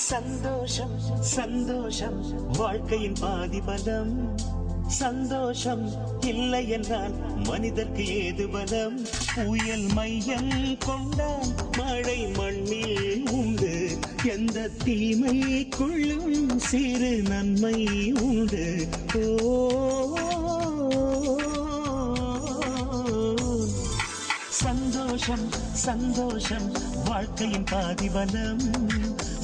சந்தோஷம் சந்தோஷம் வாழ்க்கையின் பாதி பலம். சந்தோஷம் இல்லை என்றால் மனிதர்க்கு ஏது பலம்? புயல் மையம் கொண்டால் மழை மண்ணில் உண்டு. எந்த தீமைக்குள்ளும் சிறு நன்மை உண்டு. சந்தோஷம் சந்தோஷம் வாழ்க்கையின் பாதி பலம்.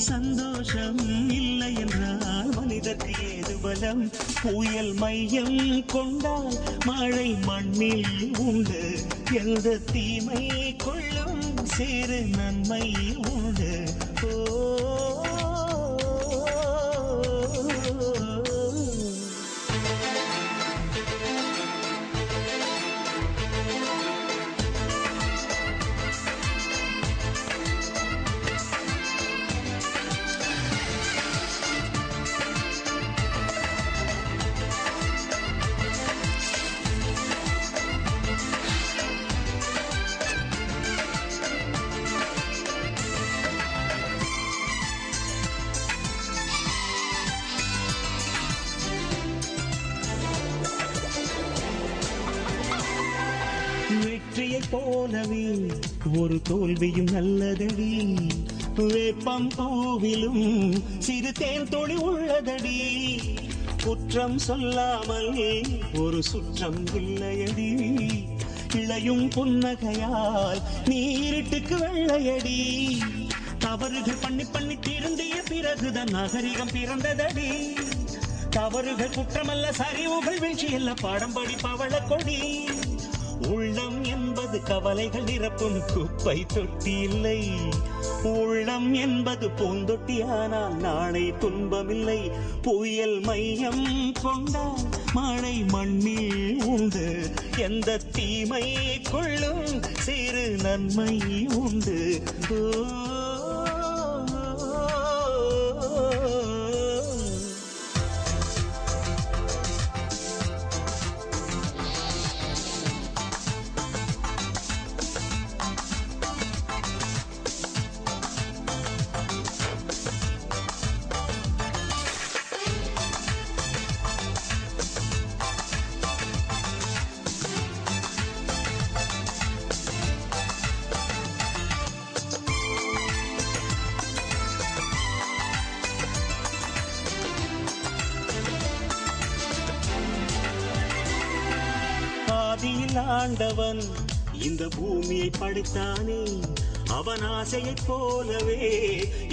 சந்தோஷம் இல்லை என்றால் மனிதர்க்கு ஏது பலம்? புயல் மையம் கொண்டால் மழை மண்ணில் உண்டு. எந்த தீமை கொள்ளும் சிறு நன்மை உண்டு. வெற்றியை போலவே ஒரு தோல்வியும் நல்லதடி. வேப்பம் பூவிலும் சிறு தேன் தொழி உள்ளதடி. குற்றம் சொல்லாமல் ஒரு சுற்றம் இல்லையடி. இளையும் புன்னகையால் நீரிட்டுக்கு வெள்ளையடி. தவறுகள் பண்ணி பண்ணி திருந்திய பிறகுதான் நாகரிகம் பிறந்ததடி. தவறுகள் குற்றமல்ல, சரிவுகள் வீழ்ச்சி அல்ல, பாடம் படி பவள கொடி. உள்ளம் என்பது கவலைகள் நிரப்பும் குப்பை தொட்டி இல்லை. உள்ளம் என்பது பூந்தொட்டி, ஆனால் நாளை துன்பமில்லை. புயல் மையம் கொண்டால் மழை மண்ணில் உண்டு. எந்த தீமை கொள்ளும் சிறு நன்மை உண்டு. ஆதியில் ஆண்டவன் இந்த பூமியை படைத்தானே. அவன் ஆசையைப் போலவே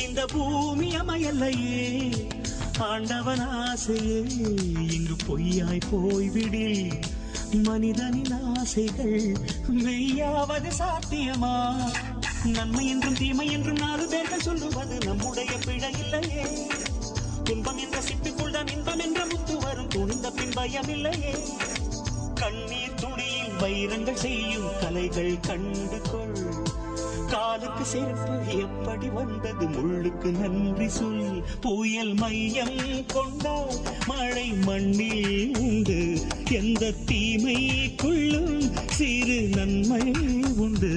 இந்த பூமி அமையலையே. ஆண்டவன் ஆசையே இங்கு பொய்யாய் போய்விடில். மனிதனின் ஆசைகள் மெய்யாவது சாத்தியமா? நன்மை என்றும் தீமை என்றும் 4 பேர்கள் சொல்லுவது நம்முடைய பிழை இல்லையே. துன்பம் என்ற சிப்பிக்குள் தான் இன்பம் என்ற முத்து வரும். துணிந்த பின் பயம் இல்லையே. கண்ணீர் துணியில் வைரங்கள் செய்யும் கலைகள் கண்டு கொள். காலுக்கு செருப்பு எப்படி வந்தது, முள்ளுக்கு நன்றி சொல். புயல் மையம் கொண்டால் மழை மண்ணில் உண்டு. எந்த தீமைக்குள்ளும் சிறு நன்மை உண்டு.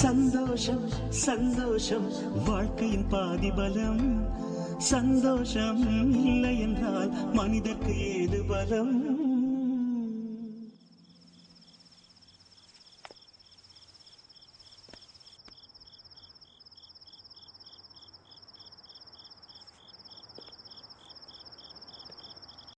சந்தோஷம் சந்தோஷம் வாழ்க்கையின் பாதி பலம். சந்தோஷம் இல்லை என்றால் மனிதர்க்கு ஏது பலம்?